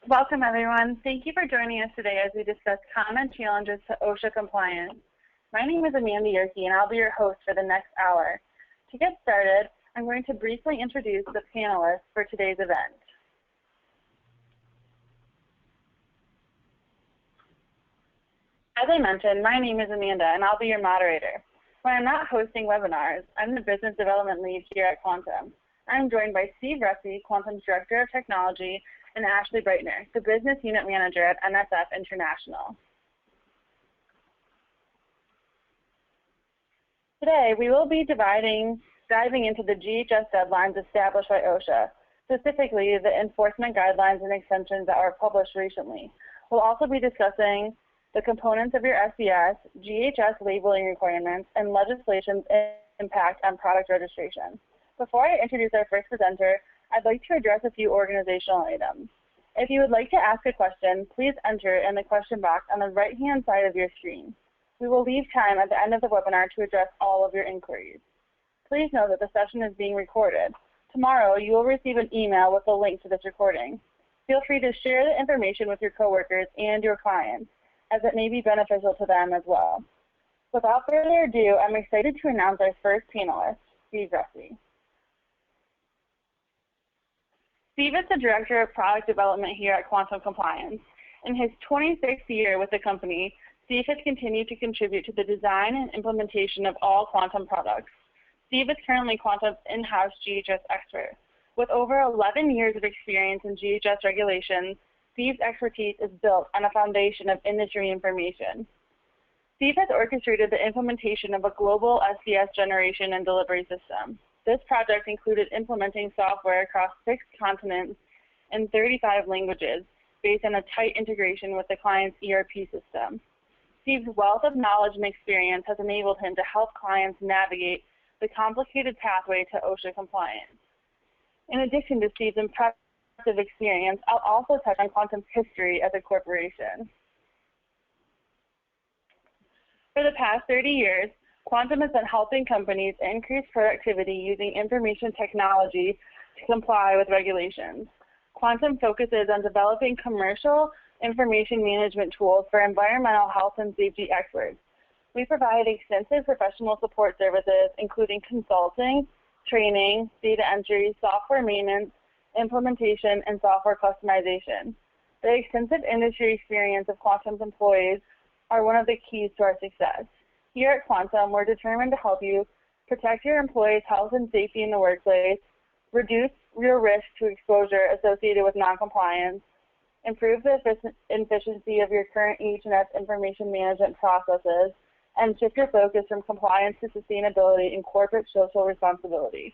Welcome, everyone. Thank you for joining us today as we discuss common challenges to OSHA compliance. My name is Amanda Yerke, and I'll be your host for the next hour. To get started, I'm going to briefly introduce the panelists for today's event. As I mentioned, my name is Amanda, and I'll be your moderator. When I'm not hosting webinars, I'm the Business Development Lead here at Quantum. I'm joined by Steve Russi, Quantum's Director of Technology, and Ashley Breitner, the Business Unit Manager at Nsf International. Today, we will be diving into the GHS deadlines established by OSHA, specifically the enforcement guidelines and extensions that were published recently. We'll also be discussing the components of your SDS, GHS labeling requirements, and legislation's impact on product registration. Before I introduce our first presenter, I'd like to address a few organizational items. If you would like to ask a question, please enter it in the question box on the right-hand side of your screen. We will leave time at the end of the webinar to address all of your inquiries. Please know that the session is being recorded. Tomorrow, you will receive an email with a link to this recording. Feel free to share the information with your coworkers and your clients, as it may be beneficial to them as well. Without further ado, I'm excited to announce our first panelist, Steve Russi. Steve is the Director of Product Development here at Quantum Compliance. In his 26th year with the company, Steve has continued to contribute to the design and implementation of all Quantum products. Steve is currently Quantum's in-house GHS expert. With over 11 years of experience in GHS regulations, Steve's expertise is built on a foundation of industry information. Steve has orchestrated the implementation of a global SDS generation and delivery system. This project included implementing software across 6 continents and 35 languages based on a tight integration with the client's ERP system. Steve's wealth of knowledge and experience has enabled him to help clients navigate the complicated pathway to OSHA compliance. In addition to Steve's impressive experience, I'll also touch on Quantum's history as a corporation. For the past 30 years, Quantum has been helping companies increase productivity using information technology to comply with regulations. Quantum focuses on developing commercial information management tools for environmental health and safety experts. We provide extensive professional support services, including consulting, training, data entry, software maintenance, implementation, and software customization. The extensive industry experience of Quantum's employees are one of the keys to our success. Here at Quantum, we're determined to help you protect your employees' health and safety in the workplace, reduce your risk to exposure associated with noncompliance, improve the efficiency of your current H&S information management processes, and shift your focus from compliance to sustainability and corporate social responsibility.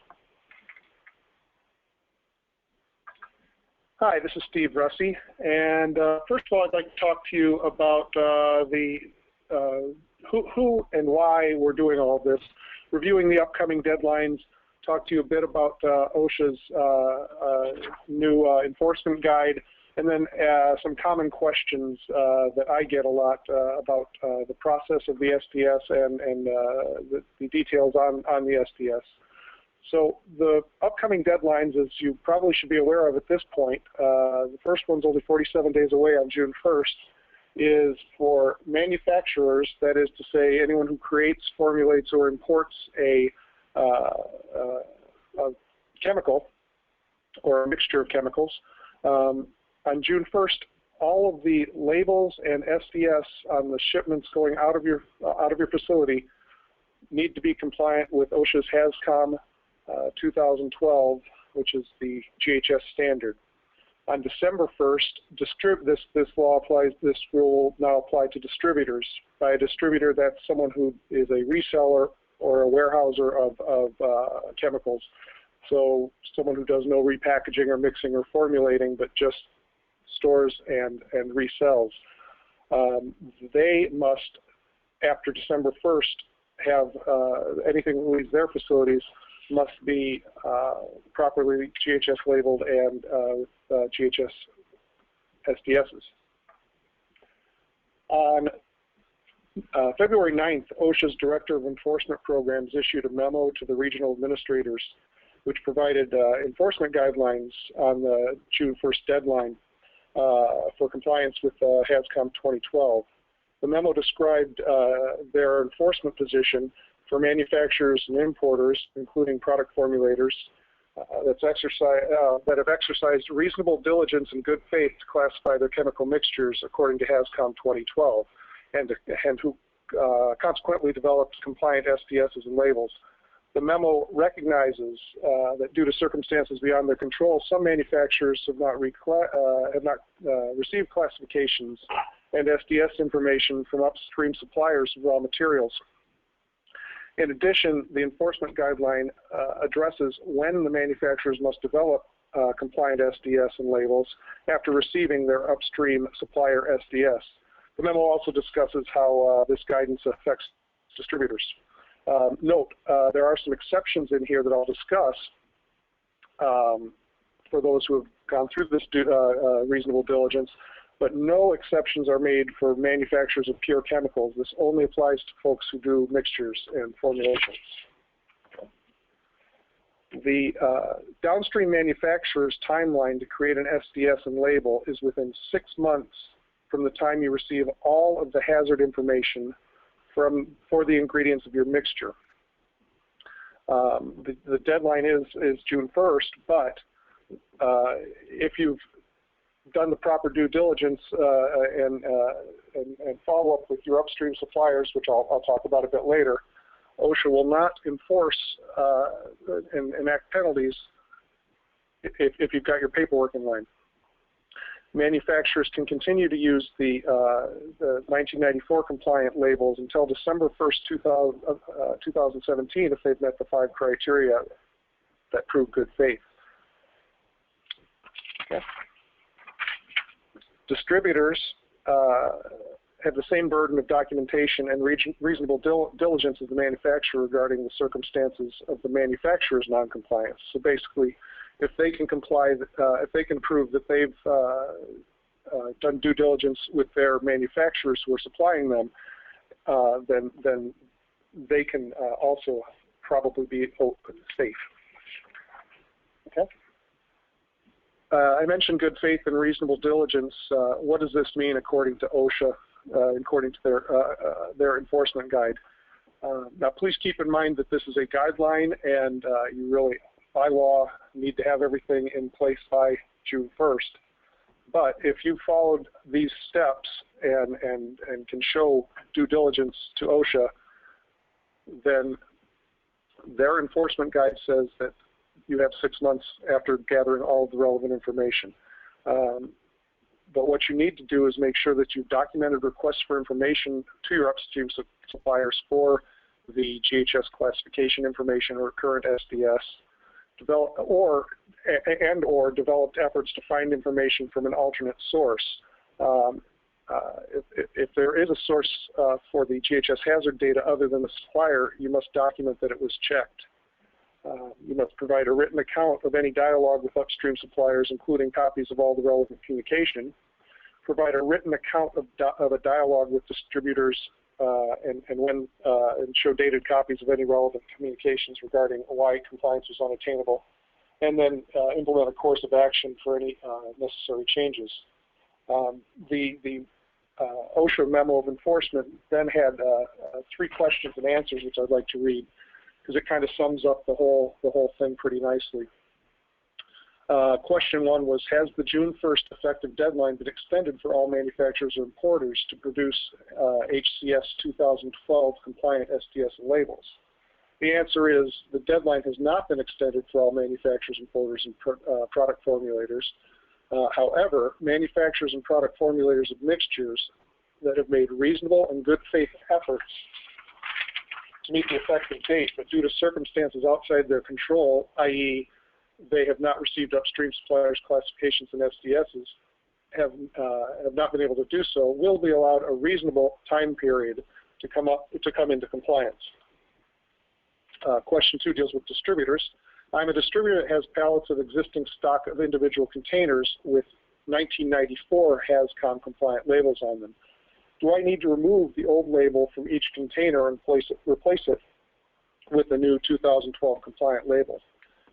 Hi, this is Steve Russi, and first of all, I'd like to talk to you about who and why we're doing all of this, reviewing the upcoming deadlines, talk to you a bit about OSHA's new enforcement guide, and then some common questions that I get a lot about the process of the SDS and the details on the SDS. So the upcoming deadlines, as you probably should be aware of at this point, the first one's only 47 days away on June 1st, is for manufacturers, that is to say anyone who creates, formulates, or imports a chemical or a mixture of chemicals. On June 1st, all of the labels and SDS on the shipments going out of your facility need to be compliant with OSHA's HAZCOM 2012, which is the GHS standard. On December 1st, this rule now apply to distributors. By a distributor, that's someone who is a reseller or a warehouser of chemicals. So someone who does no repackaging or mixing or formulating, but just stores and resells. They must, after December 1st, have anything that leaves their facilities must be properly GHS labeled and GHS SDSs. On February 9th, OSHA's Director of Enforcement Programs issued a memo to the regional administrators which provided enforcement guidelines on the June 1st deadline. for compliance with HAZCOM 2012. The memo described their enforcement position for manufacturers and importers, including product formulators, that have exercised reasonable diligence and good faith to classify their chemical mixtures according to HAZCOM 2012, and who consequently developed compliant SDSs and labels. The memo recognizes that due to circumstances beyond their control, some manufacturers have not received classifications and SDS information from upstream suppliers of raw materials. In addition, the enforcement guideline addresses when the manufacturers must develop compliant SDS and labels after receiving their upstream supplier SDS. The memo also discusses how this guidance affects distributors. Note, there are some exceptions in here that I'll discuss for those who have gone through this reasonable diligence, but no exceptions are made for manufacturers of pure chemicals. This only applies to folks who do mixtures and formulations. The downstream manufacturer's timeline to create an SDS and label is within 6 months from the time you receive all of the hazard information for the ingredients of your mixture. The deadline is June 1st, but if you've done the proper due diligence and follow up with your upstream suppliers, which I'll talk about a bit later, OSHA will not enforce and enact penalties if you've got your paperwork in line. Manufacturers can continue to use the 1994 compliant labels until December 1st, 2017 if they've met the 5 criteria that prove good faith. Okay. Distributors have the same burden of documentation and reasonable diligence as the manufacturer regarding the circumstances of the manufacturer's noncompliance. So basically, if they can comply, if they can prove that they've done due diligence with their manufacturers who are supplying them, then they can also probably be safe. Okay. I mentioned good faith and reasonable diligence. What does this mean according to OSHA, according to their enforcement guide? Now, please keep in mind that this is a guideline, and you really, by law, need to have everything in place by June 1st. But if you followed these steps and can show due diligence to OSHA, then their enforcement guide says that you have 6 months after gathering all of the relevant information. But what you need to do is make sure that you've documented requests for information to your upstream suppliers for the GHS classification information or current SDS, or developed efforts to find information from an alternate source. If there is a source for the GHS hazard data other than the supplier, you must document that it was checked. You must provide a written account of any dialogue with upstream suppliers, including copies of all the relevant communication. Provide a written account of a dialogue with distributors and show dated copies of any relevant communications regarding why compliance was unattainable, and then implement a course of action for any necessary changes. The OSHA memo of enforcement then had 3 questions and answers, which I'd like to read, because it kind of sums up the whole thing pretty nicely. Question 1 was, has the June 1st effective deadline been extended for all manufacturers or importers to produce HCS 2012 compliant SDS and labels? The answer is the deadline has not been extended for all manufacturers, importers, and product formulators. However, manufacturers and product formulators of mixtures that have made reasonable and good faith efforts to meet the effective date, but due to circumstances outside their control, i.e., they have not received upstream suppliers' classifications and SDSs, have not been able to do so, will be allowed a reasonable time period to come into compliance. Question 2 deals with distributors. I'm a distributor that has pallets of existing stock of individual containers with 1994 HAZCOM compliant labels on them. Do I need to remove the old label from each container and replace it with a new 2012 compliant label?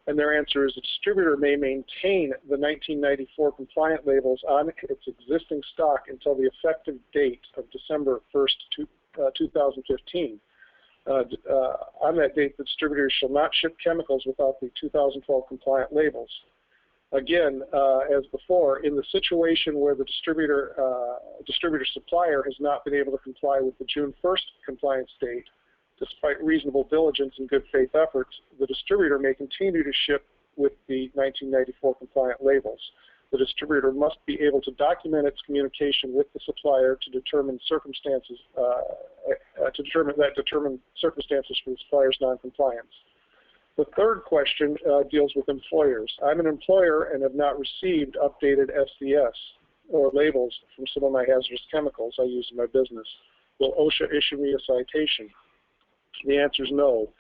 And their answer is the distributor may maintain the 1994 compliant labels on its existing stock until the effective date of December 1st, 2015. On that date, the distributors shall not ship chemicals without the 2012 compliant labels. Again, as before, in the situation where the distributor supplier has not been able to comply with the June 1st compliance date, despite reasonable diligence and good faith efforts, the distributor may continue to ship with the 1994 compliant labels. The distributor must be able to document its communication with the supplier to determine circumstances circumstances for the supplier's noncompliance. The third question deals with employers. I'm an employer and have not received updated SDS or labels from some of my hazardous chemicals I use in my business. Will OSHA issue me a citation? The answer is no.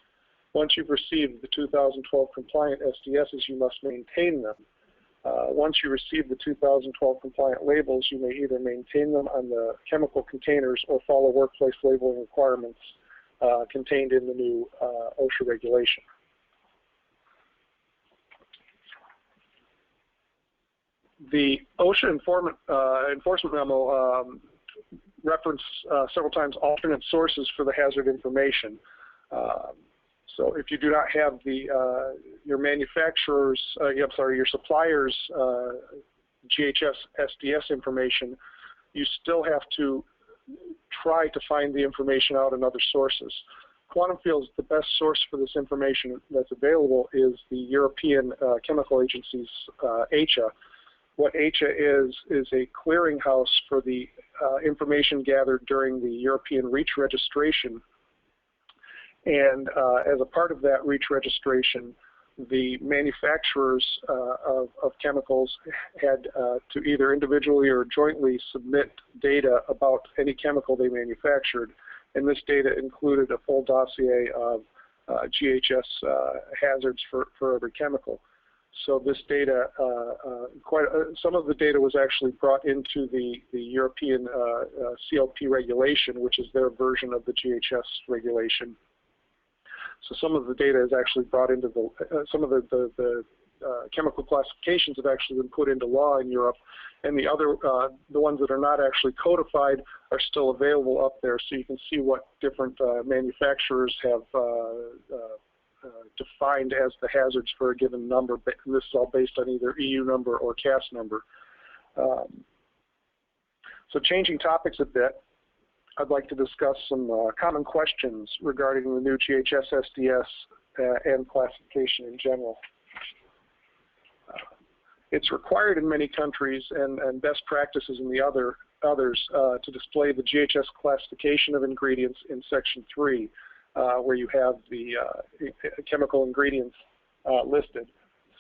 Once you've received the 2012 compliant SDSs, you must maintain them. Once you receive the 2012 compliant labels, you may either maintain them on the chemical containers or follow workplace labeling requirements contained in the new OSHA regulation. The OSHA enforcement memo referenced several times alternate sources for the hazard information. So if you do not have your manufacturer's, your supplier's GHS SDS information, you still have to try to find the information out in other sources. Quantum feels the best source for this information that's available is the European Chemical Agency's ACHA. What ACHA is a clearinghouse for the information gathered during the European REACH registration. And as a part of that REACH registration, the manufacturers of chemicals had to either individually or jointly submit data about any chemical they manufactured. And this data included a full dossier of GHS hazards for every chemical. So this data, some of the data was actually brought into the European CLP regulation, which is their version of the GHS regulation. So some of the data is actually brought into some of the chemical classifications have actually been put into law in Europe, and the ones that are not actually codified are still available up there, so you can see what different manufacturers have defined as the hazards for a given number. And this is all based on either EU number or CAS number. So changing topics a bit, I'd like to discuss some common questions regarding the new GHS SDS and classification in general. It's required in many countries and best practices in the others to display the GHS classification of ingredients in Section 3, where you have the chemical ingredients listed.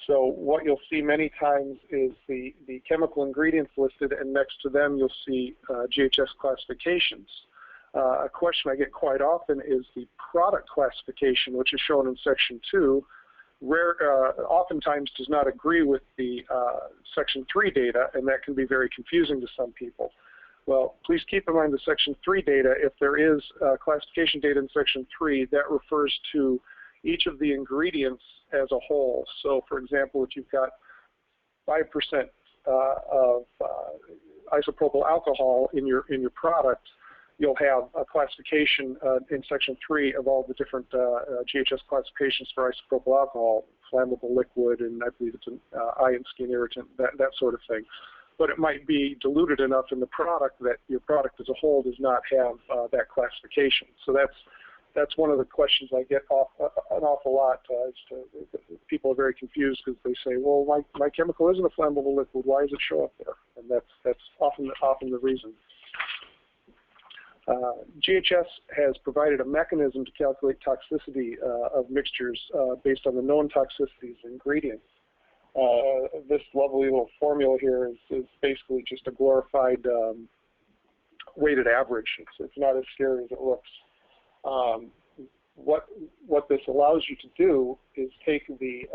So what you'll see many times is the chemical ingredients listed, and next to them you'll see GHS classifications. A question I get quite often is the product classification, which is shown in Section 2, oftentimes does not agree with the Section 3 data, and that can be very confusing to some people. Well, please keep in mind the Section 3 data. If there is classification data in Section 3, that refers to each of the ingredients as a whole. So, for example, if you've got 5% of isopropyl alcohol in your product, you'll have a classification in Section 3 of all the different GHS classifications for isopropyl alcohol, flammable liquid, and I believe it's an eye and skin irritant, that sort of thing. But it might be diluted enough in the product that your product as a whole does not have that classification. So that's one of the questions I get an awful lot. People are very confused because they say, well, my chemical isn't a flammable liquid. Why does it show up there? And that's often the reason. GHS has provided a mechanism to calculate toxicity of mixtures based on the known toxicities of ingredients. This lovely little formula here is basically just a glorified weighted average. It's not as scary as it looks. What this allows you to do is take the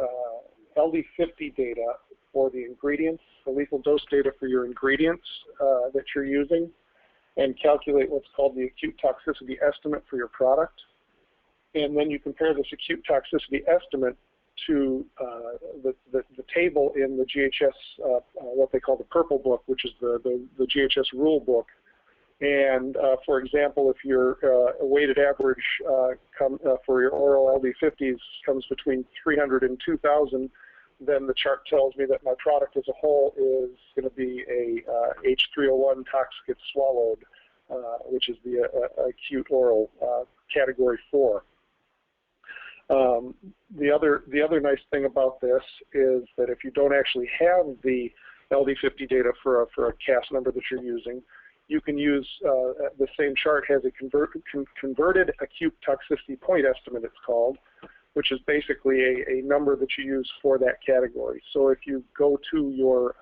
LD50 data for the ingredients, the lethal dose data for your ingredients that you're using, and calculate what's called the acute toxicity estimate for your product. And then you compare this acute toxicity estimate to the table in the GHS, what they call the purple book, which is the GHS rule book. And for example, if your weighted average for your oral LD50s comes between 300 and 2,000, then the chart tells me that my product as a whole is going to be a H301 tox gets swallowed, which is the acute oral category 4. The other nice thing about this is that if you don't actually have the LD50 data for a CAS number that you're using, you can use the same chart has a converted acute toxicity point estimate, it's called, which is basically a number that you use for that category. So if you go to your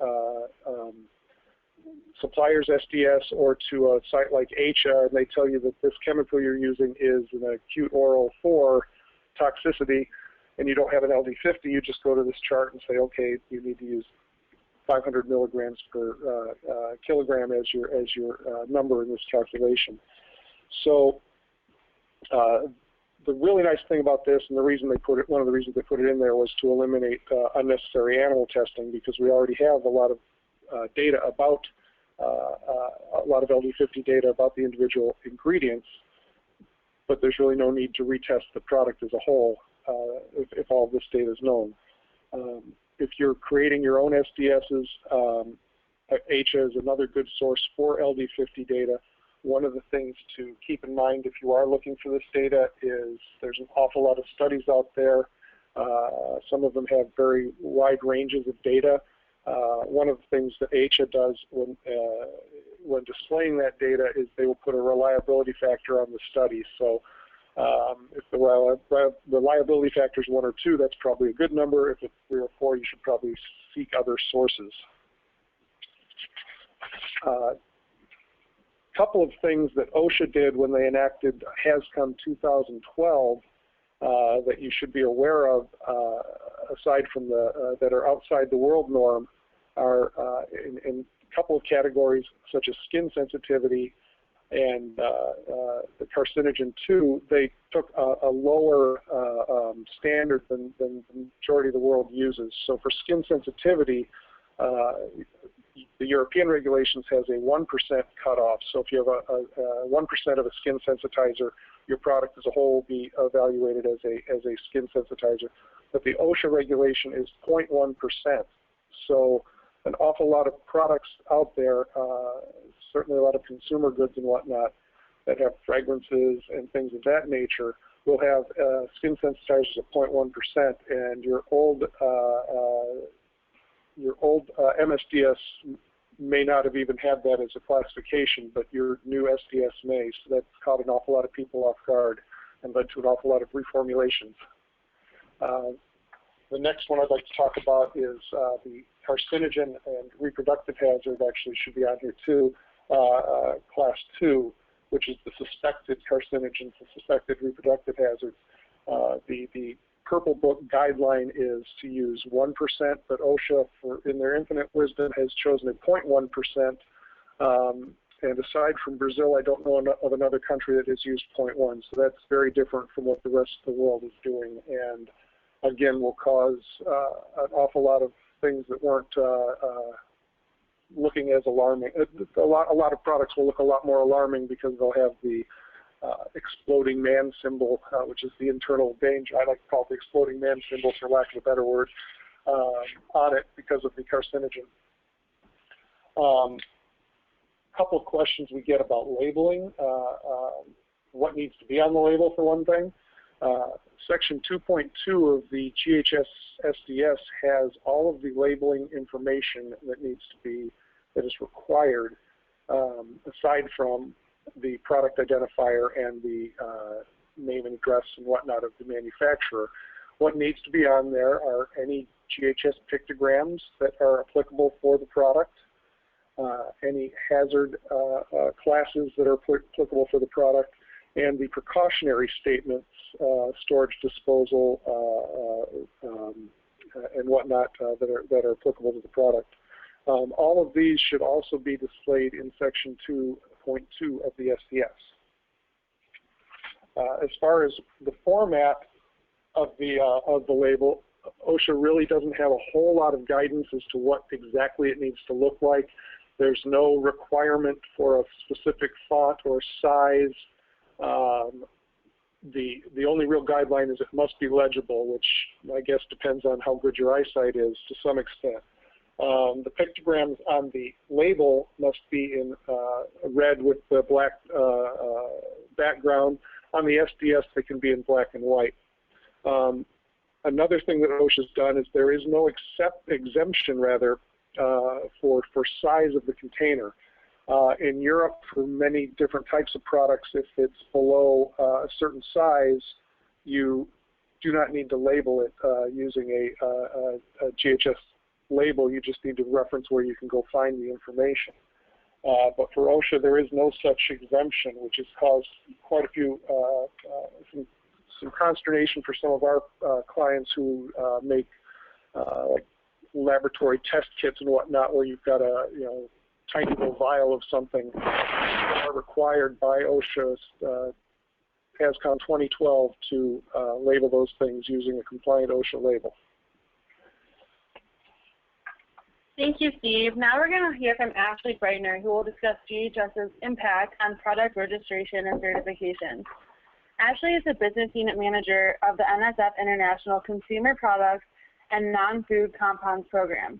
supplier's SDS or to a site like Osha and they tell you that this chemical you're using is an acute oral 4 toxicity and you don't have an LD50, you just go to this chart and say, okay, you need to use 500 milligrams per kilogram as your number in this calculation. So the really nice thing about this, and the reason they put it, one of the reasons they put it in there, was to eliminate unnecessary animal testing, because we already have a lot of data about a lot of LD50 data about the individual ingredients, but there's really no need to retest the product as a whole if all of this data is known. If you're creating your own SDSs, Osha is another good source for LD50 data. One of the things to keep in mind if you are looking for this data is there's an awful lot of studies out there. Some of them have very wide ranges of data. One of the things that Osha does when displaying that data is they will put a reliability factor on the study. So if the reliability factor is 1 or 2, that's probably a good number. If it's 3 or 4, you should probably seek other sources. Couple of things that Osha did when they enacted HAZCOM 2012 that you should be aware of, aside from that are outside the world norm, are in a couple of categories such as skin sensitivity and the carcinogen 2. They took a lower standard than the majority of the world uses. So for skin sensitivity, the European regulations has a 1% cutoff. So if you have a 1% of a skin sensitizer, your product as a whole will be evaluated as a skin sensitizer. But the Osha regulation is 0.1%. So an awful lot of products out there, certainly a lot of consumer goods and whatnot, that have fragrances and things of that nature will have skin sensitizers of 0.1%, and your old MSDS may not have even had that as a classification, but your new SDS may. So that caught an awful lot of people off guard and led to an awful lot of reformulations. The next one I'd like to talk about is the carcinogen and reproductive hazard. Actually should be on here too, class 2, which is the suspected carcinogens, the suspected reproductive hazards. The Purple Book guideline is to use 1%, but Osha, in their infinite wisdom, has chosen a 0.1%. And aside from Brazil, I don't know of another country that has used 0.1. So that's very different from what the rest of the world is doing, and again will cause an awful lot of things that weren't looking as alarming. A lot of products will look a lot more alarming because they'll have the exploding man symbol, which is the internal danger. I like to call it the exploding man symbol, for lack of a better word, on it because of the carcinogen. Couple of questions we get about labeling. What needs to be on the label, for one thing. Section 2.2 of the GHS SDS has all of the labeling information that is required, aside from the product identifier and the name and address and whatnot of the manufacturer. What needs to be on there are any GHS pictograms that are applicable for the product, any hazard classes that are applicable for the product, and the precautionary statements, storage, disposal, and whatnot that are applicable to the product. All of these should also be displayed in Section 2.2 of the SDS. As far as the format of the label, OSHA really doesn't have a whole lot of guidance as to what exactly it needs to look like. There's no requirement for a specific font or size. The only real guideline is it must be legible, which I guess depends on how good your eyesight is to some extent. The pictograms on the label must be in red with the black background. On the SDS, they can be in black and white. Another thing that OSHA's done is there is no exemption, rather, for size of the container. In Europe, for many different types of products, if it's below a certain size, you do not need to label it using a GHS label. You just need to reference where you can go find the information. But for OSHA, there is no such exemption, which has caused quite a few, some consternation for some of our clients who make like laboratory test kits and whatnot, where you've got a tiny little vial of something are required by OSHA's ASCON 2012 to label those things using a compliant OSHA label. Thank you, Steve. Now we're going to hear from Ashley Breitner, who will discuss GHS's impact on product registration and certification. Ashley is the business unit manager of the NSF International Consumer Products and Non-Food Compounds Program.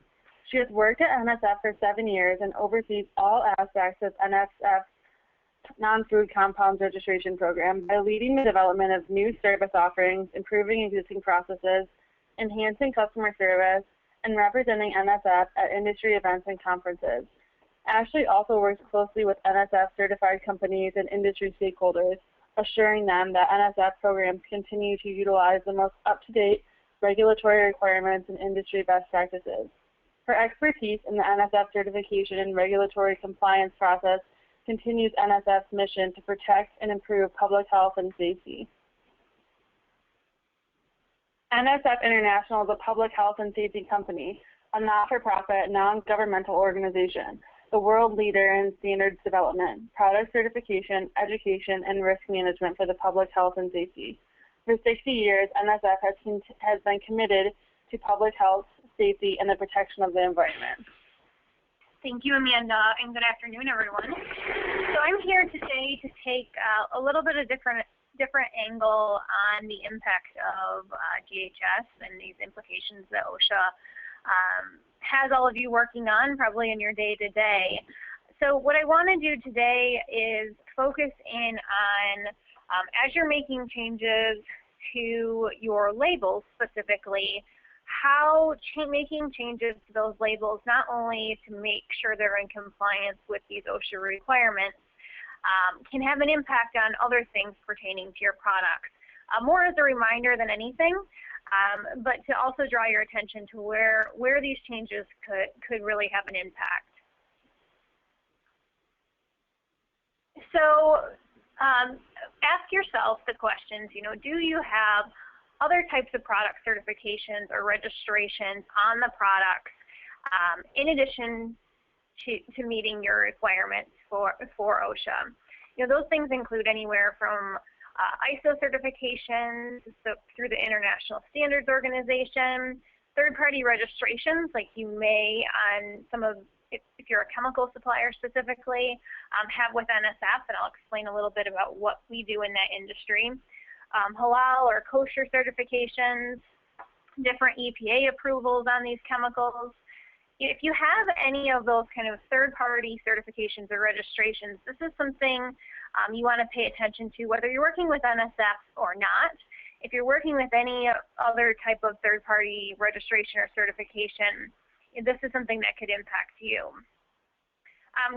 She has worked at NSF for 7 years and oversees all aspects of NSF's Non-Food Compounds Registration Program by leading the development of new service offerings, improving existing processes, enhancing customer service, and representing NSF at industry events and conferences. Ashley also works closely with NSF certified companies and industry stakeholders, assuring them that NSF programs continue to utilize the most up-to-date regulatory requirements and industry best practices. Her expertise in the NSF certification and regulatory compliance process continues NSF's mission to protect and improve public health and safety. NSF International is a public health and safety company, a not-for-profit, non-governmental organization, the world leader in standards development, product certification, education, and risk management for the public health and safety. For 60 years, NSF has been committed to public health, safety, and the protection of the environment. Thank you, Amanda, and good afternoon, everyone. So I'm here today to take a little bit of different angle on the impact of GHS and these implications that OSHA has all of you working on probably in your day-to-day. So what I want to do today is focus in on, as you're making changes to your labels specifically, how making changes to those labels not only to make sure they're in compliance with these OSHA requirements, can have an impact on other things pertaining to your products. More as a reminder than anything, but to also draw your attention to where these changes could really have an impact. So ask yourself the questions, do you have other types of product certifications or registrations on the products in addition to meeting your requirements for OSHA. Those things include anywhere from ISO certifications, so through the International Standards Organization, third-party registrations, like you may on some of, if you're a chemical supplier specifically, have with NSF, and I'll explain a little bit about what we do in that industry. Halal or kosher certifications, different EPA approvals on these chemicals. If you have any of those kind of third-party certifications or registrations, this is something you want to pay attention to, whether you're working with NSF or not. If you're working with any other type of third-party registration or certification, this is something that could impact you.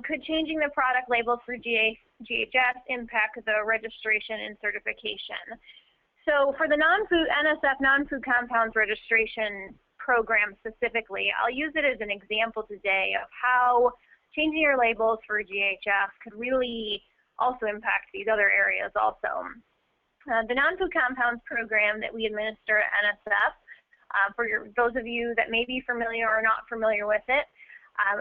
Could changing the product labels for GHS impact the registration and certification? So for the NSF non-food compounds registration program specifically, I'll use it as an example today of how changing your labels for GHS could really also impact these other areas also. The non-food compounds program that we administer at NSF, for those of you that may be familiar or not familiar with it,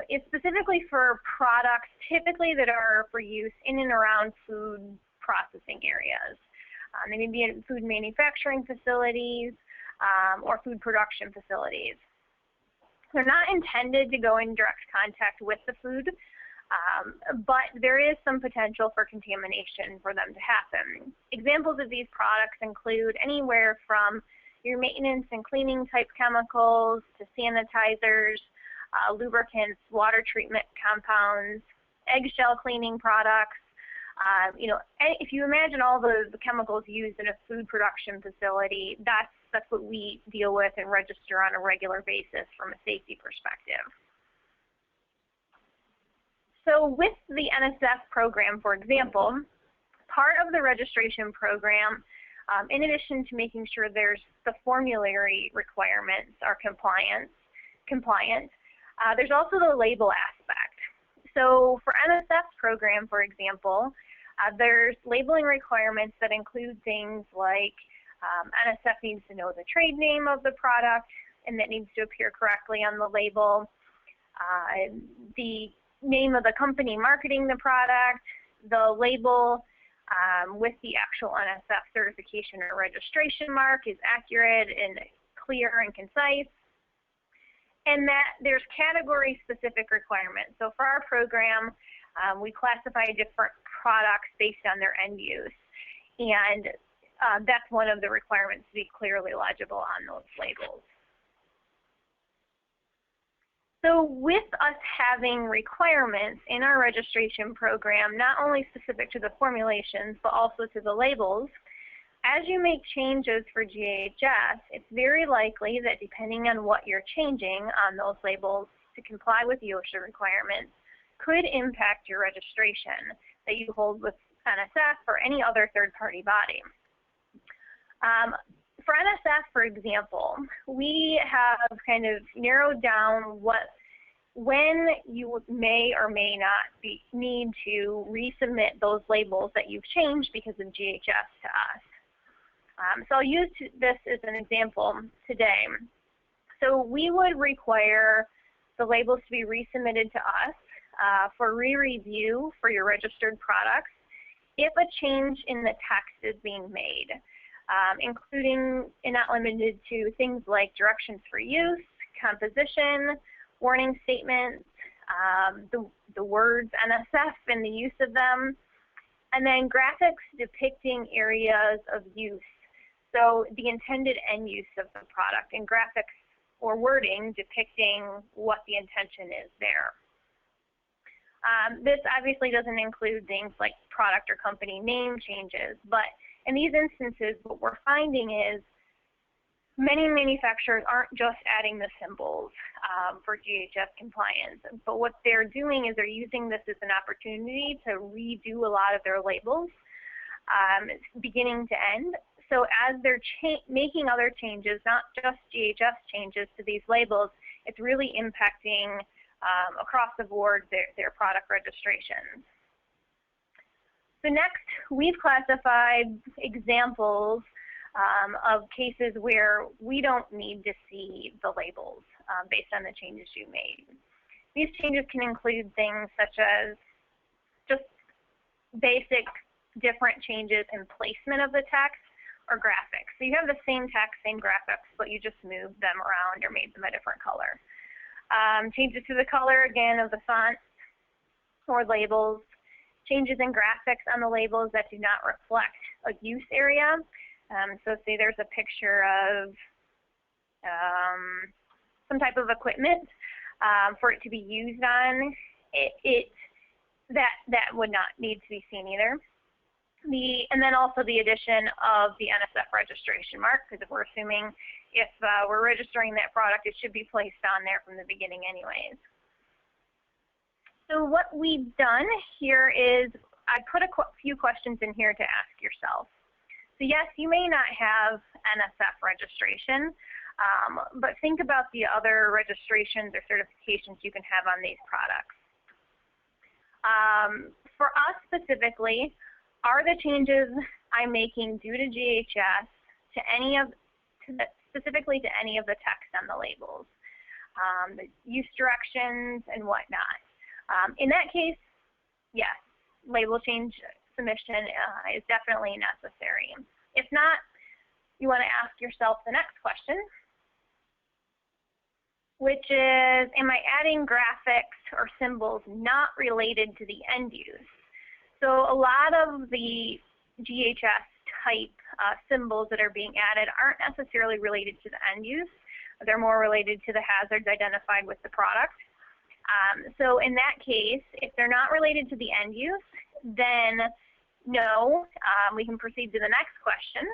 is specifically for products typically that are for use in and around food processing areas. They may be in food manufacturing facilities, or food production facilities. They're not intended to go in direct contact with the food, but there is some potential for contamination for them to happen. Examples of these products include anywhere from your maintenance and cleaning type chemicals to sanitizers, lubricants, water treatment compounds, eggshell cleaning products. You know, if you imagine all the chemicals used in a food production facility, that's what we deal with and register on a regular basis from a safety perspective. So with the NSF program, for example, part of the registration program, in addition to making sure there's the formulary requirements are compliant, there's also the label aspect. So for NSF's program, for example, there's labeling requirements that include things like NSF needs to know the trade name of the product, and that needs to appear correctly on the label, the name of the company marketing the product, the label with the actual NSF certification or registration mark is accurate and clear and concise, and that there's category-specific requirements. So for our program, we classify different products based on their end use, and that's one of the requirements to be clearly legible on those labels. So with us having requirements in our registration program, not only specific to the formulations, but also to the labels, as you make changes for GHS, it's very likely that depending on what you're changing on those labels to comply with the OSHA requirements, could impact your registration that you hold with NSF or any other third-party body. For NSF, for example, we have kind of narrowed down when you may or may not need to resubmit those labels that you've changed because of GHS to us. So I'll use this as an example today. So we would require the labels to be resubmitted to us for re-review for your registered products if a change in the text is being made, including and not limited to things like directions for use, composition, warning statements, the words NSF and the use of them, and then graphics depicting areas of use. So the intended end use of the product, and graphics or wording depicting what the intention is there. This obviously doesn't include things like product or company name changes, but in these instances, what we're finding is many manufacturers aren't just adding the symbols for GHS compliance, but what they're doing is they're using this as an opportunity to redo a lot of their labels, beginning to end. So as they're making other changes, not just GHS changes to these labels, it's really impacting across the board their product registrations. So next, we've classified examples of cases where we don't need to see the labels based on the changes you made. These changes can include things such as just basic different changes in placement of the text or graphics. So you have the same text, same graphics, but you just moved them around or made them a different color. Changes to the color, again, of the font or labels. Changes in graphics on the labels that do not reflect a use area. So say there's a picture of some type of equipment for it to be used on, that would not need to be seen either. And then also the addition of the NSF registration mark, because if we're assuming if we're registering that product, it should be placed on there from the beginning anyways. So what we've done here is I put a few questions in here to ask yourself. So yes, you may not have NSF registration, but think about the other registrations or certifications you can have on these products. For us specifically, are the changes I'm making due to GHS specifically to any of the text on the labels, the use directions and whatnot? In that case, yes, label change submission is definitely necessary. If not, you want to ask yourself the next question, which is, am I adding graphics or symbols not related to the end use? So a lot of the GHS type symbols that are being added aren't necessarily related to the end use. They're more related to the hazards identified with the product. So in that case, if they're not related to the end use, then no, we can proceed to the next question.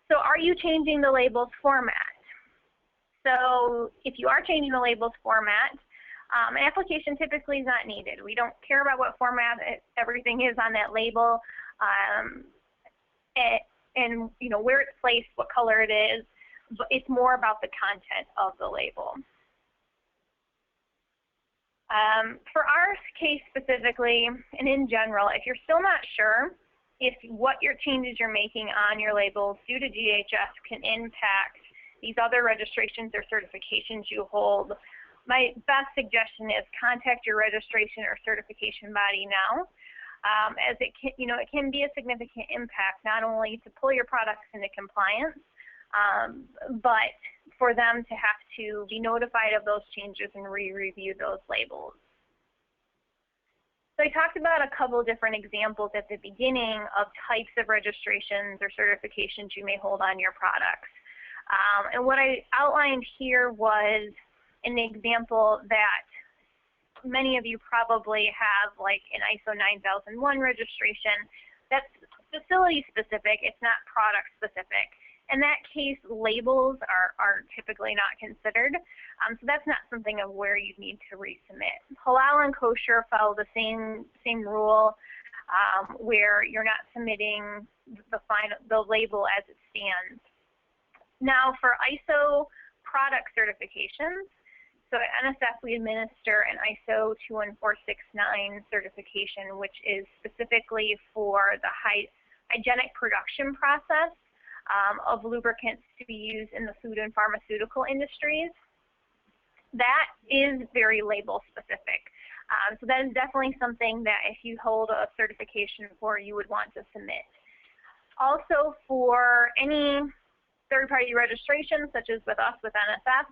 So are you changing the label's format? So if you are changing the label's format, an application typically is not needed. We don't care about what format everything is on that label, and you know where it's placed, what color it is, but it's more about the content of the label. For our case specifically, and in general, if you're still not sure if what your changes you're making on your labels due to GHS can impact these other registrations or certifications you hold, my best suggestion is contact your registration or certification body now, as it can, it can be a significant impact not only to pull your products into compliance, but for them to have to be notified of those changes and re-review those labels. So I talked about a couple different examples at the beginning of types of registrations or certifications you may hold on your products. And what I outlined here was an example that many of you probably have, like an ISO 9001 registration. That's facility specific, it's not product specific. In that case, labels are typically not considered, so that's not something of where you need to resubmit. Halal and kosher follow the same rule, where you're not submitting the label as it stands. Now, for ISO product certifications, so at NSF we administer an ISO 21469 certification, which is specifically for the hygienic production process of lubricants to be used in the food and pharmaceutical industries. That is very label specific. So that is definitely something that if you hold a certification for, you would want to submit. Also, for any third-party registration, such as with us with NSF,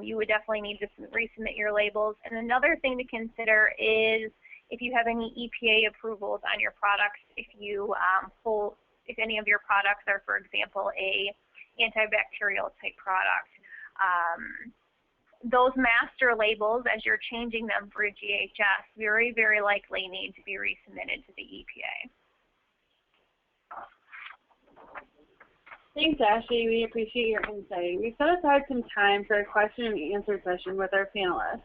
you would definitely need to resubmit your labels. And another thing to consider is if you have any EPA approvals on your products, if any of your products are, for example, a antibacterial type product. Those master labels, as you're changing them for GHS, very, very likely need to be resubmitted to the EPA. Thanks, Ashley. We appreciate your insight. We set aside some time for a question and answer session with our panelists.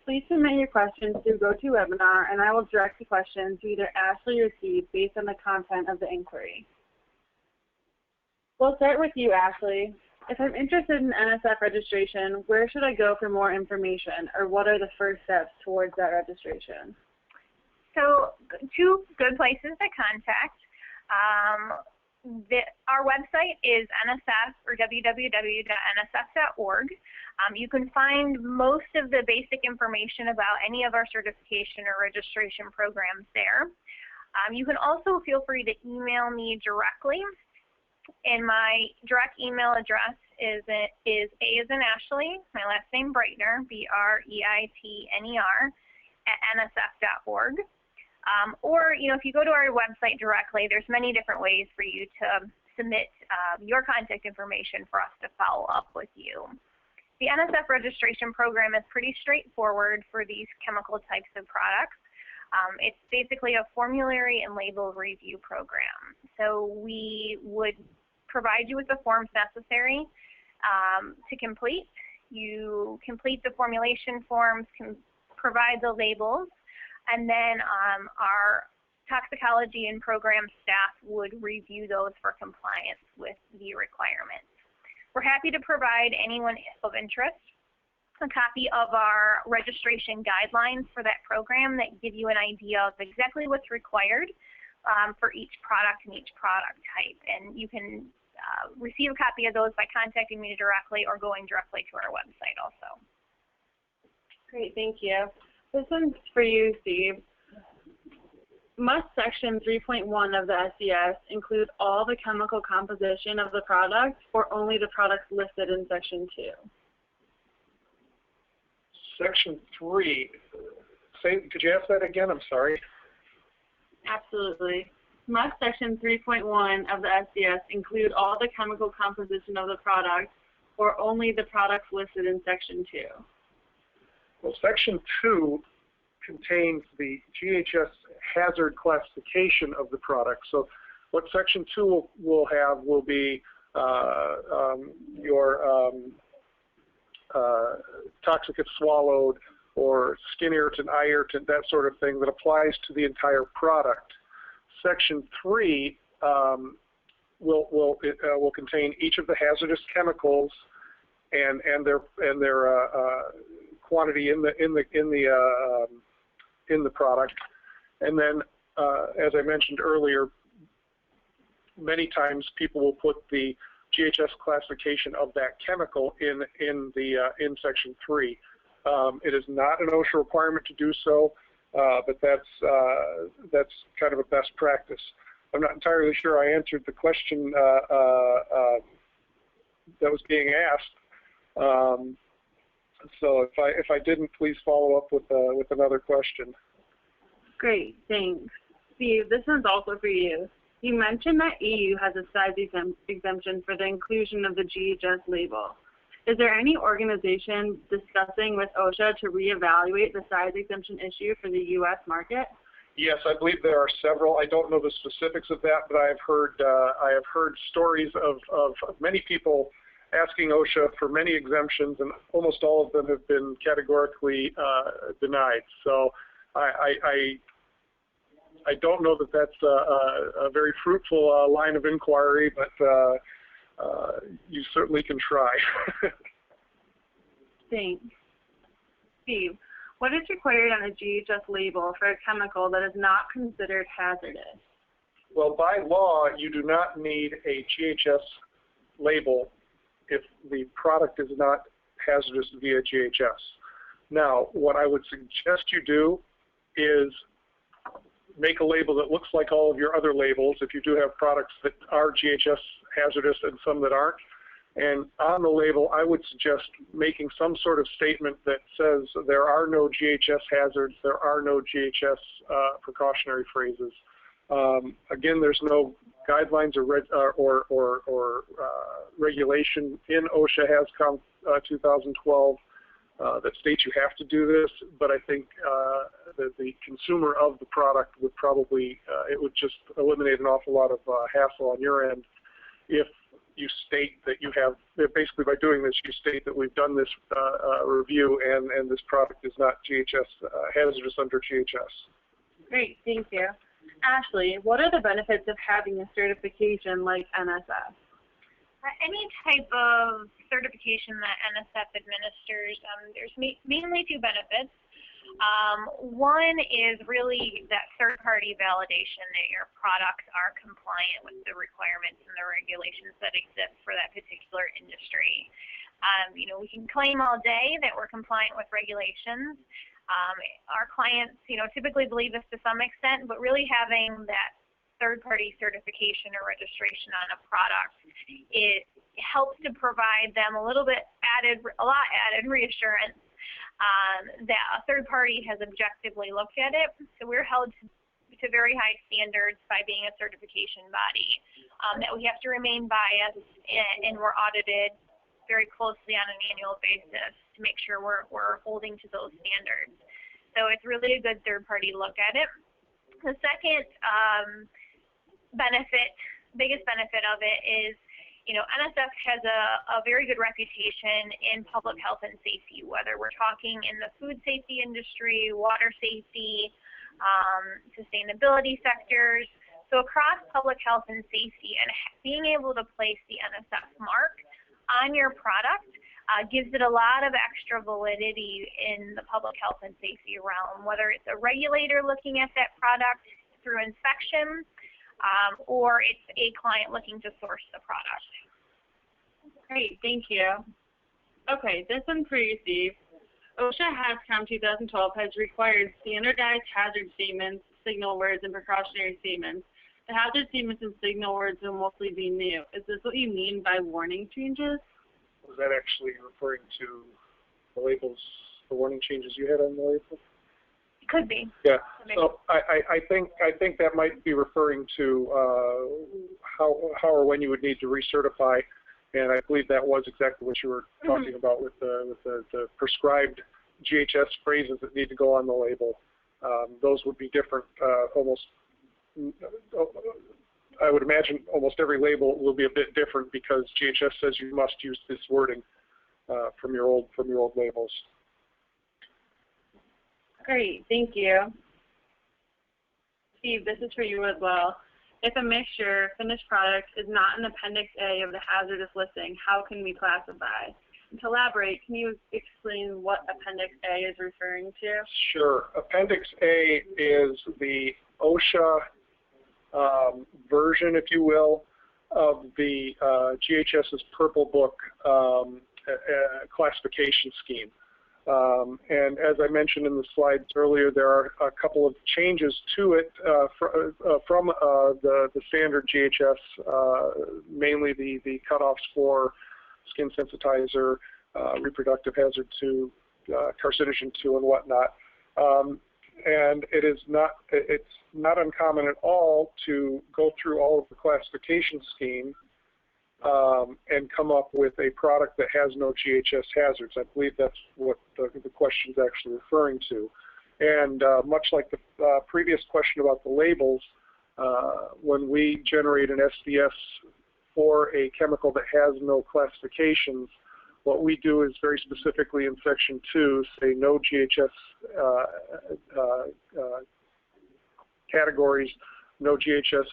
Please submit your questions through GoToWebinar, and I will direct the questions to either Ashley or Steve based on the content of the inquiry. We'll start with you, Ashley. If I'm interested in NSF registration, where should I go for more information, or what are the first steps towards that registration? So, two good places to contact. Our website is NSF, or www.nsf.org. You can find most of the basic information about any of our certification or registration programs there. You can also feel free to email me directly. And my direct email address is A as in Ashley, my last name Breitner, BREITNER, @nsf.org. Or, if you go to our website directly, there's many different ways for you to submit your contact information for us to follow up with you. The NSF registration program is pretty straightforward for these chemical types of products. It's basically a formulary and label review program. So we would provide you with the forms necessary to complete. You complete the formulation forms, can provide the labels, and then our toxicology and program staff would review those for compliance with the requirements. We're happy to provide anyone of interest a copy of our registration guidelines for that program that give you an idea of exactly what's required for each product and each product type. And you can receive a copy of those by contacting me directly or going directly to our website also. Great, thank you. This one's for you, Steve. Must Section 3.1 of the SDS include all the chemical composition of the product or only the products listed in Section 2? Section 3, could you ask that again? I'm sorry. Absolutely. Must Section 3.1 of the SDS include all the chemical composition of the product or only the products listed in Section 2? Well, Section 2 contains the GHS hazard classification of the product. So what Section 2 will have will be your toxic if swallowed or skin irritant, eye irritant, that sort of thing that applies to the entire product. Section 3 will contain each of the hazardous chemicals and their quantity in the product. And then, as I mentioned earlier, many times people will put the GHS classification of that chemical in Section 3. It is not an OSHA requirement to do so, but that's kind of a best practice. I'm not entirely sure I answered the question that was being asked. So if I didn't, please follow up with another question. Great, thanks. Steve, this one's also for you. You mentioned that EU has a size exemption for the inclusion of the GHS label. Is there any organization discussing with OSHA to reevaluate the size exemption issue for the U.S. market? Yes, I believe there are several. I don't know the specifics of that, but I have heard stories of many people asking OSHA for many exemptions, and almost all of them have been categorically denied. So I don't know that that's a very fruitful line of inquiry, but you certainly can try. Thanks. Steve, what is required on a GHS label for a chemical that is not considered hazardous? Well, by law, you do not need a GHS label if the product is not hazardous via GHS. Now, what I would suggest you do is make a label that looks like all of your other labels if you do have products that are GHS hazardous and some that aren't. And on the label, I would suggest making some sort of statement that says there are no GHS hazards, there are no GHS precautionary phrases. Again, there's no guidelines or regulation in OSHA HazCom 2012 that states you have to do this, but I think that the consumer of the product would probably, it would just eliminate an awful lot of hassle on your end if you state that you have, basically by doing this, you state that we've done this review and this product is not GHS, hazardous under GHS. Great, thank you. Ashley, what are the benefits of having a certification like NSF? Any type of certification that NSF administers, there's mainly two benefits. One is really that third-party validation that your products are compliant with the requirements and the regulations that exist for that particular industry. You know, we can claim all day that we're compliant with regulations. Our clients, you know, typically believe this to some extent, but really having that third-party certification or registration on a product, it helps to provide them a lot added reassurance that a third party has objectively looked at it. So we're held to very high standards by being a certification body, that we have to remain biased, and we're audited very closely on an annual basis to make sure we're holding to those standards. So it's really a good third-party look at it. The second biggest benefit of it is, you know, NSF has a very good reputation in public health and safety, whether we're talking in the food safety industry, water safety, sustainability sectors. So across public health and safety, and being able to place the NSF mark on your product gives it a lot of extra validity in the public health and safety realm, whether it's a regulator looking at that product through inspection, or it's a client looking to source the product. Great, thank you. Okay, this one's for you, Steve. OSHA HAZCOM 2012 has required standardized hazard statements, signal words, and precautionary statements. The hazard statements and signal words will mostly be new. Is this what you mean by warning changes? Was that actually referring to the labels, the warning changes you had on the label? It could be. Yeah. So I think that might be referring to how or when you would need to recertify, and I believe that was exactly what you were talking about with the prescribed GHS phrases that need to go on the label. Those would be different. Almost, I would imagine, almost every label will be a bit different because GHS says you must use this wording from your old labels. Great, thank you. Steve, this is for you as well. If a mixture, finished product, is not in Appendix A of the hazardous listing, how can we classify? And to elaborate, can you explain what Appendix A is referring to? Sure. Appendix A is the OSHA version, if you will, of the GHS's Purple Book classification scheme. And as I mentioned in the slides earlier, there are a couple of changes to it from the standard GHS, mainly the cutoffs for skin sensitizer, reproductive hazard 2, carcinogen 2, and whatnot. And it's not uncommon at all to go through all of the classification scheme and come up with a product that has no GHS hazards. I believe that's what the question is actually referring to. And much like the previous question about the labels, when we generate an SDS for a chemical that has no classifications, what we do is very specifically in Section 2 say no GHS categories, no GHS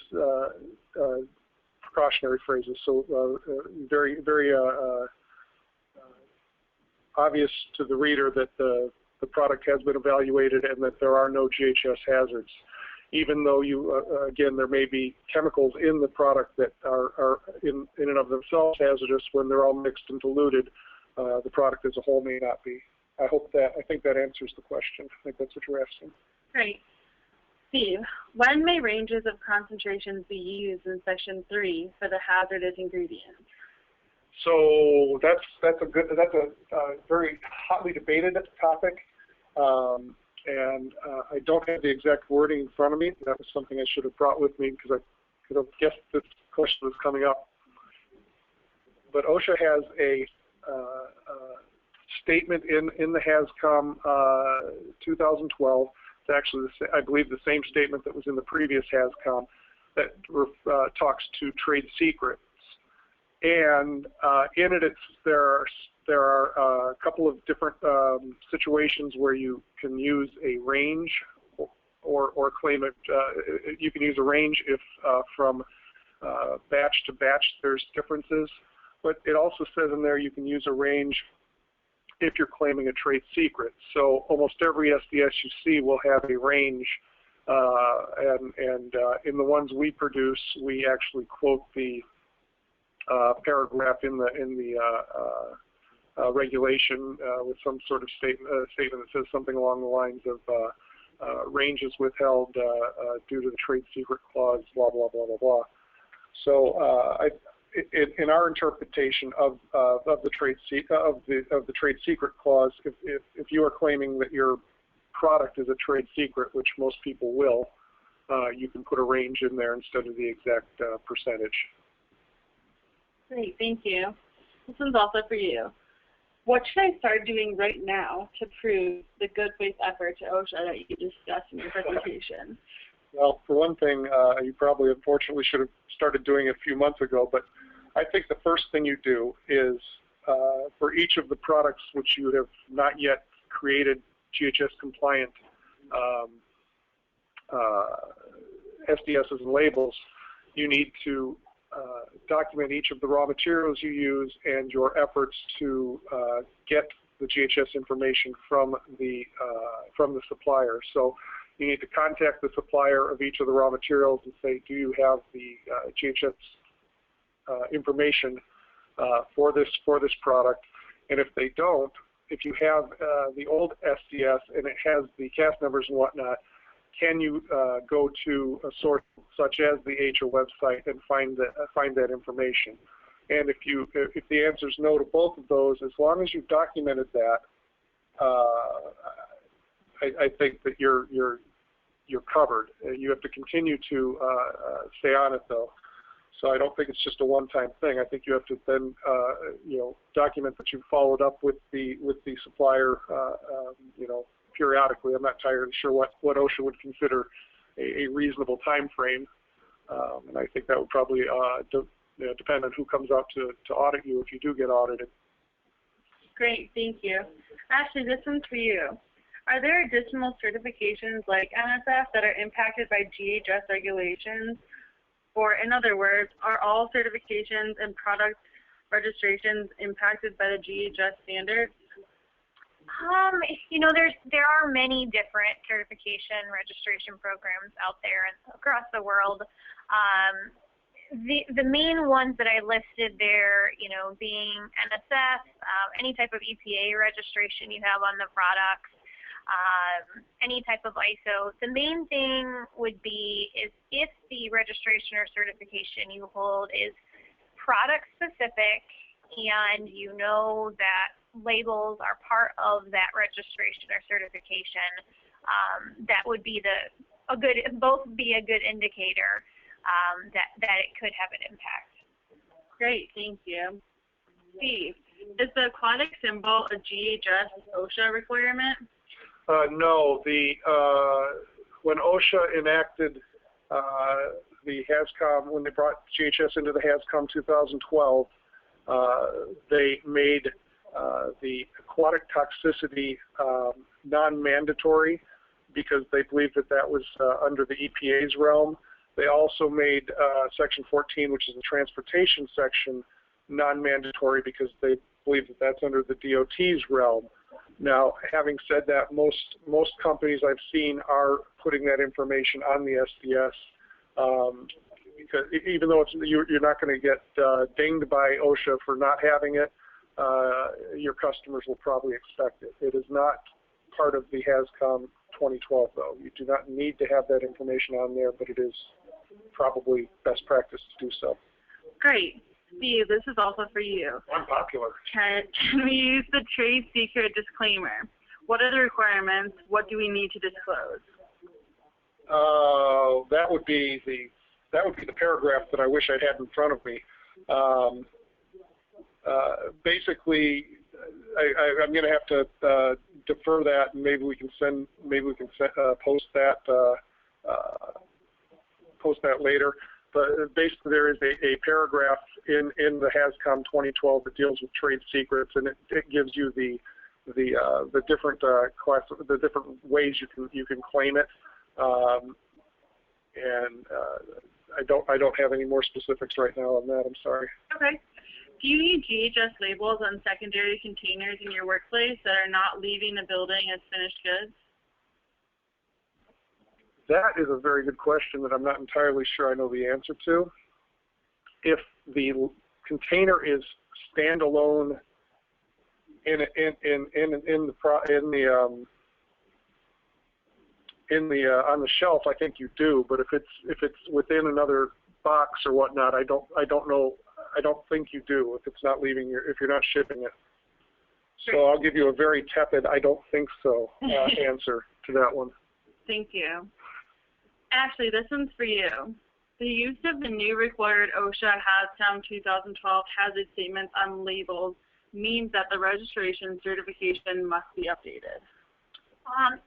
precautionary phrases. So very obvious to the reader that the product has been evaluated and that there are no GHS hazards. Even though again, there may be chemicals in the product that are in and of themselves hazardous, when they're all mixed and diluted, the product as a whole may not be. I think that answers the question. I think that's what you're asking. Great. Steve, when may ranges of concentrations be used in Section 3 for the hazardous ingredients? So that's a very hotly debated topic. And I don't have the exact wording in front of me. That was something I should have brought with me because I could have guessed this question was coming up. But OSHA has a statement in the HAZCOM 2012. It's actually, I believe, the same statement that was in the previous HAZCOM that talks to trade secrets. And in it, there are a couple of different situations where you can use a range or claim it. You can use a range if from batch to batch there's differences. But it also says in there you can use a range if you're claiming a trade secret. So almost every SDS you see will have a range. And in the ones we produce, we actually quote the paragraph in the regulation with some sort of statement that says something along the lines of ranges withheld due to the trade secret clause, blah blah blah blah blah. So in our interpretation of the trade secret clause, if you are claiming that your product is a trade secret, which most people will, you can put a range in there instead of the exact percentage. Great, thank you. This one's also for you. What should I start doing right now to prove the good faith effort to OSHA that you discussed in your presentation? Well, for one thing, you probably unfortunately should have started doing it a few months ago, but I think the first thing you do is for each of the products which you have not yet created GHS compliant SDSs and labels, you need to document each of the raw materials you use and your efforts to get the GHS information from the supplier. So you need to contact the supplier of each of the raw materials and say, do you have the GHS information for this product? And if they don't, if you have the old SDS and it has the cast numbers and whatnot, can you go to a source such as the AHA website and find that information? And if the answer is no to both of those, as long as you've documented that, I think that you're covered. You have to continue to stay on it, though. So I don't think it's just a one-time thing. I think you have to then, document that you've followed up with the supplier, periodically. I'm not entirely sure what OSHA would consider a reasonable time frame, and I think that would probably depend on who comes out to audit you if you do get audited. Great, thank you. Ashley, this one's for you. Are there additional certifications like NSF that are impacted by GHS regulations? Or in other words, are all certifications and product registrations impacted by the GHS standards? There are many different certification registration programs out there and across the world. The main ones that I listed there, being NSF, any type of EPA registration you have on the products, any type of ISO. The main thing would be is if the registration or certification you hold is product specific and you know that labels are part of that registration or certification, that would be both be a good indicator that it could have an impact. Great, thank you. Steve, is the aquatic symbol a GHS OSHA requirement? No, when OSHA enacted the HAZCOM, when they brought GHS into the HAZCOM 2012, they made the aquatic toxicity non-mandatory because they believed that was under the EPA's realm. They also made Section 14, which is the transportation section, non-mandatory because they believe that that's under the DOT's realm. Now, having said that, most companies I've seen are putting that information on the SDS, because even though you're not going to get dinged by OSHA for not having it, your customers will probably expect it. It is not part of the HAZCOM 2012, though. You do not need to have that information on there, but it is probably best practice to do so. Great. Steve, this is also for you. I'm popular. Can we use the trade secret disclaimer? What are the requirements? What do we need to disclose? That would be the paragraph that I wish I'd had in front of me. Basically, I'm going to have to defer that, and maybe we can post that later. But basically, there is a paragraph in the HAZCOM 2012 that deals with trade secrets, and it gives you the different the different ways you can claim it. I don't have any more specifics right now on that. I'm sorry. Okay. Do you need GHS labels on secondary containers in your workplace that are not leaving the building as finished goods? That is a very good question that I'm not entirely sure I know the answer to. If the container is standalone on the shelf, I think you do. But if it's within another box or whatnot, I don't know. I don't think you do if it's not if you're not shipping it. So I'll give you a very tepid "I don't think so" answer to that one. Thank you. Ashley, this one's for you. The use of the new required OSHA HAZCOM 2012 hazard statements on labels means that the registration certification must be updated.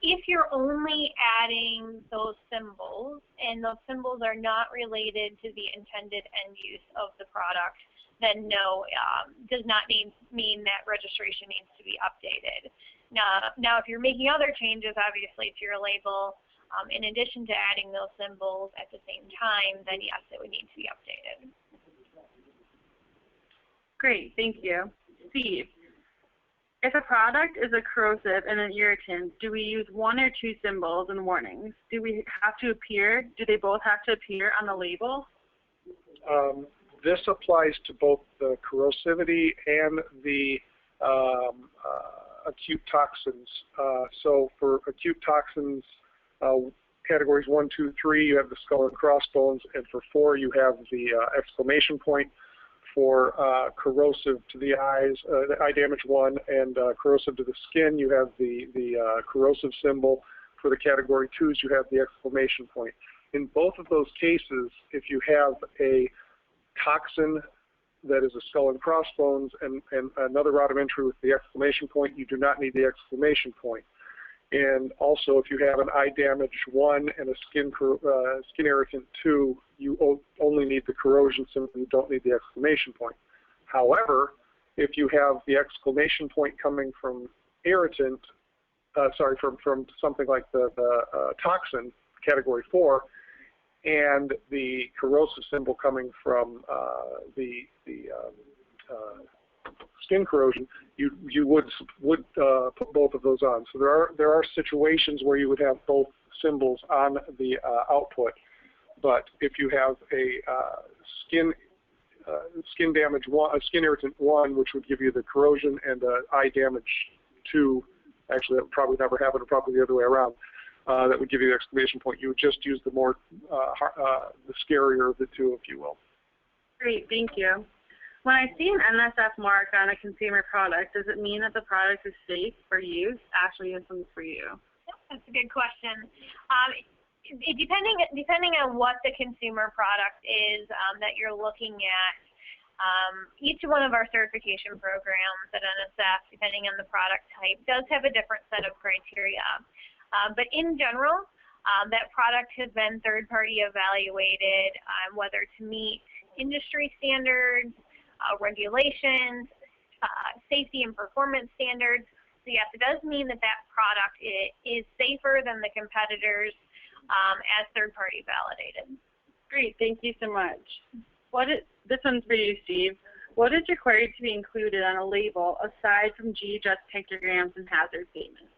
If you're only adding those symbols, and those symbols are not related to the intended end use of the product, then no, does not mean that registration needs to be updated. Now, if you're making other changes, obviously, to your label, in addition to adding those symbols at the same time, then yes, it would need to be updated. Great, thank you. Steve, if a product is a corrosive and an irritant, do we use one or two symbols and warnings? Do they both have to appear on the label? This applies to both the corrosivity and the acute toxins. So for acute toxins, categories 1, 2, 3, you have the skull and crossbones, and for 4, you have the exclamation point. For corrosive to the eyes, the eye damage 1, and corrosive to the skin, you have the corrosive symbol. For the category 2s, you have the exclamation point. In both of those cases, if you have a toxin that is a skull and crossbones and another route of entry with the exclamation point, you do not need the exclamation point. And also, if you have an eye damage 1 and a skin irritant 2, you only need the corrosion symbol. You don't need the exclamation point. However, if you have the exclamation point coming from irritant, from something like the toxin, category 4, and the corrosive symbol coming from the skin corrosion, you would put both of those on. So there are situations where you would have both symbols on the output, but if you have a skin damage 1, a skin irritant 1, which would give you the corrosion, and eye damage 2, actually that would probably never happen, or probably the other way around. That would give you the exclamation point. You would just use the more the scarier of the two, if you will. Great, thank you. When I see an NSF mark on a consumer product, does it mean that the product is safe for use? Ashley, this one's for you. That's a good question. Depending on what the consumer product is that you're looking at, each one of our certification programs at NSF, depending on the product type, does have a different set of criteria. But in general, that product has been third-party evaluated, whether to meet industry standards, regulations, safety and performance standards. So yes, it does mean that that product is safer than the competitors as third-party validated. Great, thank you so much. This one's for you, Steve. What is required to be included on a label aside from GHS pictograms and hazard statements?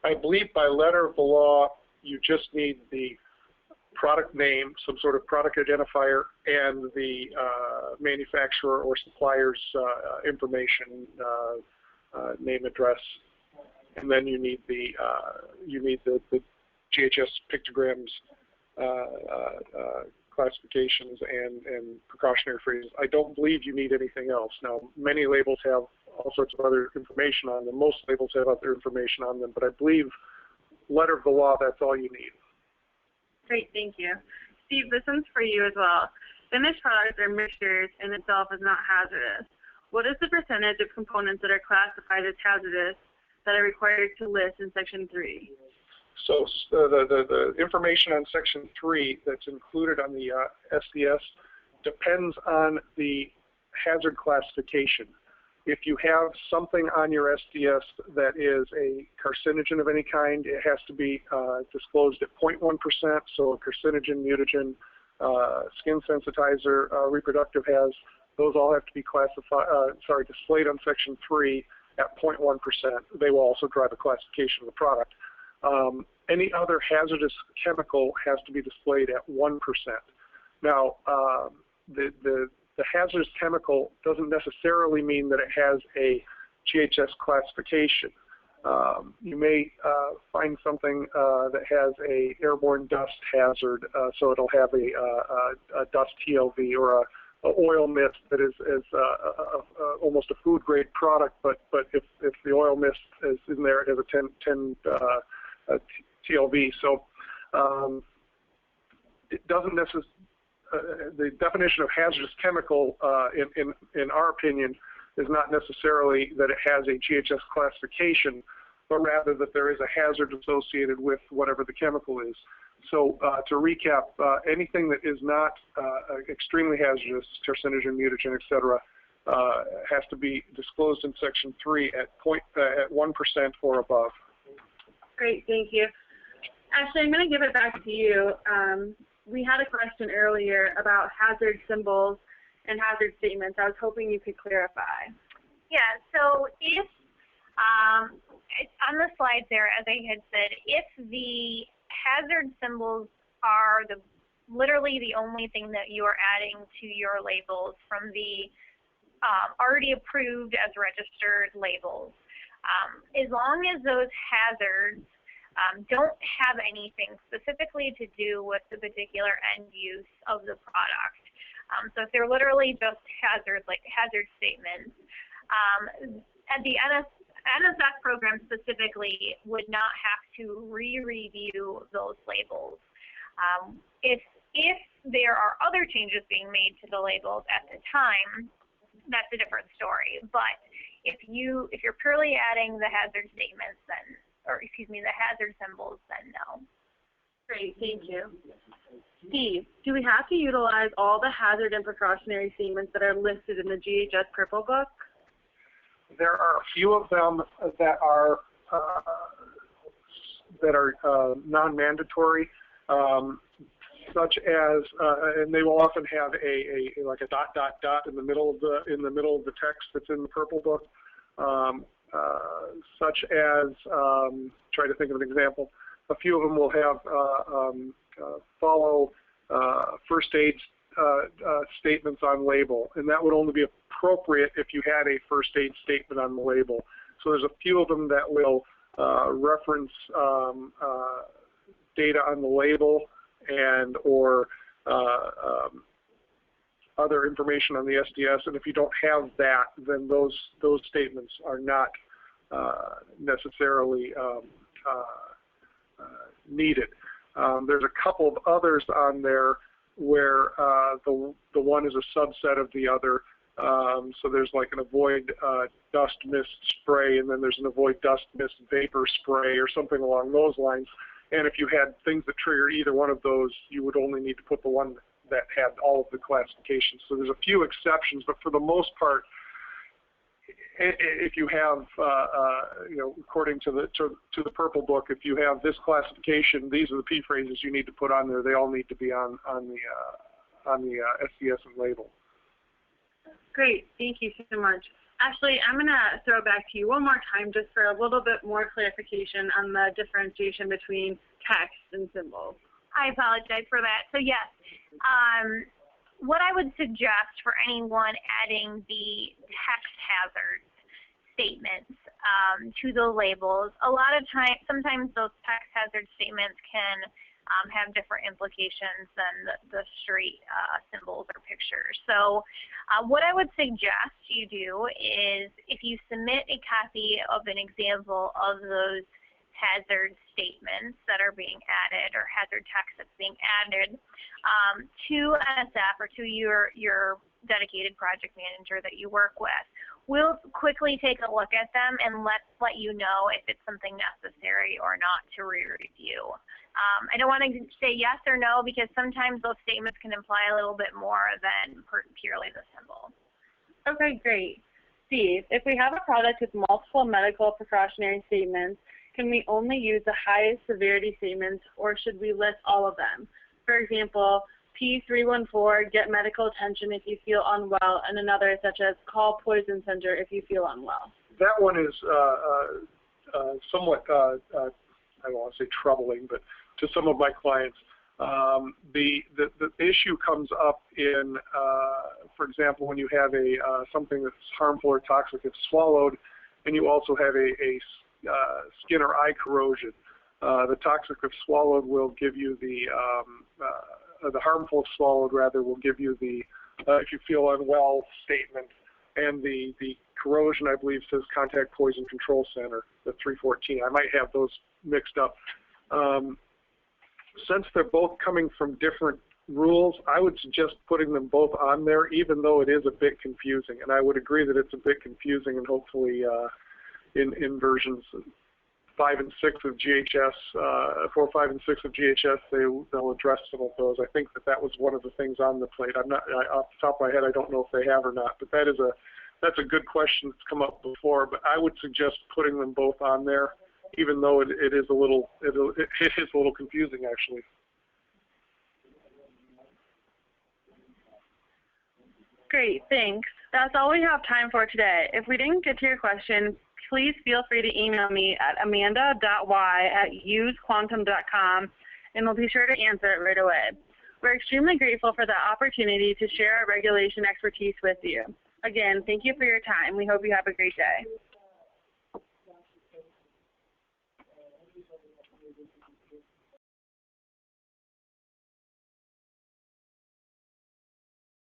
I believe by letter of the law, you just need the product name, some sort of product identifier, and the manufacturer or supplier's information, name, address, and then you need the GHS pictograms, classifications, and precautionary phrases. I don't believe you need anything else. Now, many labels have all sorts of other information on them. Most labels have other information on them, but I believe letter of the law, that's all you need. Great, thank you. Steve, this one's for you as well. Finished products or mixtures in itself is not hazardous. What is the percentage of components that are classified as hazardous that are required to list in Section 3? So the information on Section 3 that's included on the SDS depends on the hazard classification. If you have something on your SDS that is a carcinogen of any kind, it has to be disclosed at 0.1%. So a carcinogen, mutagen, skin sensitizer, reproductive has, those all have to be displayed on Section 3 at 0.1%. They will also drive a classification of the product. Any other hazardous chemical has to be displayed at 1%. Now, the hazardous chemical doesn't necessarily mean that it has a GHS classification. You may find something that has a airborne dust hazard, so it'll have a dust TLV, or a oil mist that is almost a food grade product, but if the oil mist is in there, it has a 10 TLV. So it doesn't necessarily. The definition of hazardous chemical, in our opinion, is not necessarily that it has a GHS classification, but rather that there is a hazard associated with whatever the chemical is. So to recap, anything that is not extremely hazardous, carcinogen, mutagen, etc., has to be disclosed in Section 3 at 1% or above. Great, thank you. Ashley, I'm going to give it back to you. We had a question earlier about hazard symbols and hazard statements. I was hoping you could clarify. Yeah, so if, on the slides there, as I had said, if the hazard symbols are literally the only thing that you are adding to your labels from the already approved as registered labels, As long as those hazards don't have anything specifically to do with the particular end use of the product. So if they're literally just hazards, like hazard statements, at the NSF program specifically would not have to re-review those labels. If there are other changes being made to the labels at the time, that's a different story. But if you're purely adding the hazard statements, then, or excuse me, the hazard symbols, then no. Great, thank you. Steve, do we have to utilize all the hazard and precautionary statements that are listed in the GHS Purple Book? There are a few of them that are non-mandatory, such as, and they will often have like a dot dot dot in the middle of the text that's in the Purple Book, such as, try to think of an example. A few of them will have follow first aid statements on label, and that would only be appropriate if you had a first aid statement on the label. So there's a few of them that will reference data on the label and or other information on the SDS, and if you don't have that, then those statements are not necessarily needed. There's a couple of others on there where the one is a subset of the other. So there's like an avoid dust mist spray, and then there's an avoid dust mist vapor spray or something along those lines. And if you had things that triggered either one of those, you would only need to put the one that had all of the classifications. So there's a few exceptions, but for the most part, if you have, you know, according to the Purple Book, if you have this classification, these are the P phrases you need to put on there. They all need to be on the SDS and label. Great, thank you so much. Ashley, I'm going to throw back to you one more time just for a little bit more clarification on the differentiation between text and symbols. I apologize for that. So yes, what I would suggest for anyone adding the text hazards statements to the labels, a lot of times, sometimes those text hazard statements can have different implications than the straight symbols or pictures. So what I would suggest you do is if you submit a copy of an example of those hazard statements that are being added or hazard text that's being added to NSF or to your dedicated project manager that you work with, we'll quickly take a look at them and let you know if it's something necessary or not to re-review. I don't want to say yes or no because sometimes those statements can imply a little bit more than purely the symbol. Okay, great. Steve, if we have a product with multiple medical precautionary statements, can we only use the highest severity statements or should we list all of them? For example, P314, get medical attention if you feel unwell, and another such as call poison center if you feel unwell. That one is somewhat, I don't want to say troubling, but to some of my clients, the issue comes up in, for example, when you have something that's harmful or toxic if swallowed, and you also have a skin or eye corrosion. The toxic if swallowed will give you the harmful if swallowed rather will give you the if you feel unwell statement, and the corrosion I believe says contact poison control center, the 314. I might have those mixed up. Since they're both coming from different rules, I would suggest putting them both on there, even though it is a bit confusing. And I would agree that it's a bit confusing, and hopefully in versions 5 and 6 of GHS, 4, 5, and 6 of GHS, they'll address some of those. I think that was one of the things on the plate. I'm not off the top of my head. I don't know if they have or not, but that's a good question that's come up before. But I would suggest putting them both on there, even though it is a little confusing actually. Great, thanks. That's all we have time for today. If we didn't get to your question, please feel free to email me at amanda.y@usequantum.com, and we'll be sure to answer it right away. We're extremely grateful for the opportunity to share our regulation expertise with you. Again, thank you for your time. We hope you have a great day.